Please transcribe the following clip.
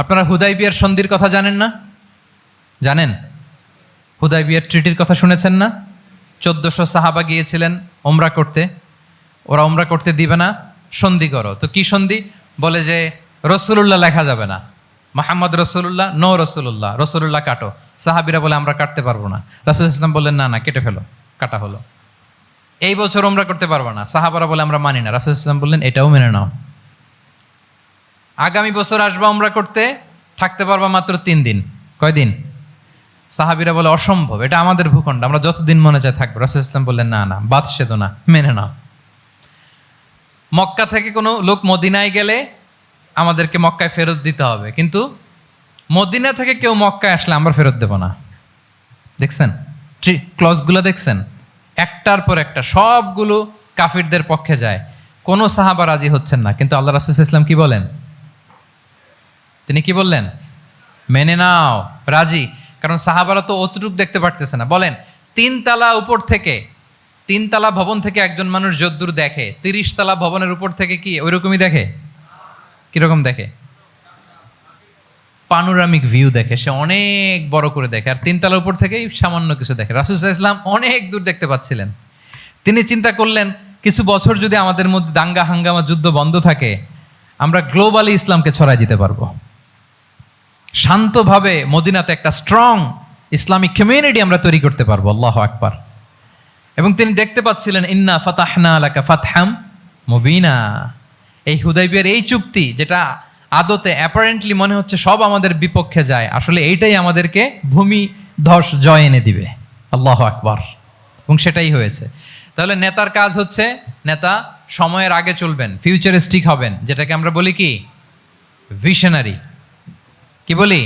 আপনারা হুদাইবিয়ার সন্ধির কথা জানেন না? জানেন? হুদাইবিয়ার ট্রিটির কথা শুনেছেন না? 1400 সাহাবা গিয়েছিলেন ওমরা করতে, ওরা ওমরা করতে দিবে না, সন্ধি করো। তো কি সন্ধি? বলে যে রসুলুল্লাহ লেখা যাবে না, মোহাম্মদ রসুল্লাহ, নো রসুল্লাহ, রসুল্লাহ কাটো। সাহাবিরা বলে আমরা কাটতে পারবো না। রাসূল ইসলাম বললেন না না, কেটে ফেলো। কাটা হলো। এই বছর ওমরা করতে পারবো না, সাহাবারা বলে আমরা মানি না। রাসূল ইসলাম বললেন এটাও মেনে নাও। আগামী বছর আসবা ওমরা করতে, থাকতে পারবা মাত্র 3 দিন। কয়দিন? সাহাবিরা বলে অসম্ভব, এটা আমাদের ভূখণ্ড, আমরা যতদিন মনে চায় থাকবো। রাসূল ইসলাম বললেন না না, বাদ সেতো না, মেনে নাও। মক্কা থেকে কোনো লোক মদিনায় গেলে আমাদেরকে মক্কায় ফেরত দিতে হবে, কিন্তু মদিনা থেকে কেউ মক্কায় আসলে আমরা ফেরত দেব না। দেখছেন ক্লজগুলো? দেখছেন একটার পর একটা, সবগুলো কাফিরদের পক্ষে যায়। কোনো সাহাবা রাজি হচ্ছেন না, কিন্তু আল্লাহ রাসূল সাল্লাল্লাহু আলাইহি ওয়াসাল্লাম কি বলেন? তিনি কি বললেন? মেনে নাও, রাজি। কারণ সাহাবারা তো অতটুক দেখতে পারতেছে না। বলেন 3 তালা উপর থেকে, 3 তালা ভবন থেকে একজন মানুষ যদ্দূর দেখে, 30 তালা ভবনের উপর থেকে কি ওইরকমই দেখে? কিরকম দেখে? পানোরামিক ভিউ দেখে, সে অনেক বড় করে দেখে। আর 3 তালার উপর থেকেই সামান্য কিছু দেখে। রাসূল সাল্লাল্লাহু আলাইহি ওয়াসাল্লাম অনেক দূর দেখতে পাচ্ছিলেন। তিনি চিন্তা করলেন কিছু বছর যদি আমাদের মধ্যে দাঙ্গা হাঙ্গামা যুদ্ধ বন্ধ থাকে, আমরা গ্লোবালি ইসলামকে ছড়াই দিতে পারবো। শান্তভাবে মদিনাতে একটা স্ট্রং ইসলামিক কমিউনিটি আমরা তৈরি করতে পারবো। আল্লাহু আকবার। এবং তিনি দেখতে পাচ্ছিলেন ইন্না ফাতাহনা লাকা ফাতহাম মুবিনা। এই হুদাইবিয়ার এই চুক্তি, যেটা আদতে অ্যাপারেন্টলি মনে হচ্ছে সব আমাদের বিপক্ষে যায়, আসলে এইটাই আমাদেরকে ভূমি ধস জয় এনে দিবে। আল্লাহু আকবার। এবং সেটাই হয়েছে। তাহলে নেতার কাজ হচ্ছে, নেতা সময়ের আগে চলবেন, ফিউচারিস্টিক হবেন, যেটাকে আমরা বলি কি ভিশনারি। কি বলি?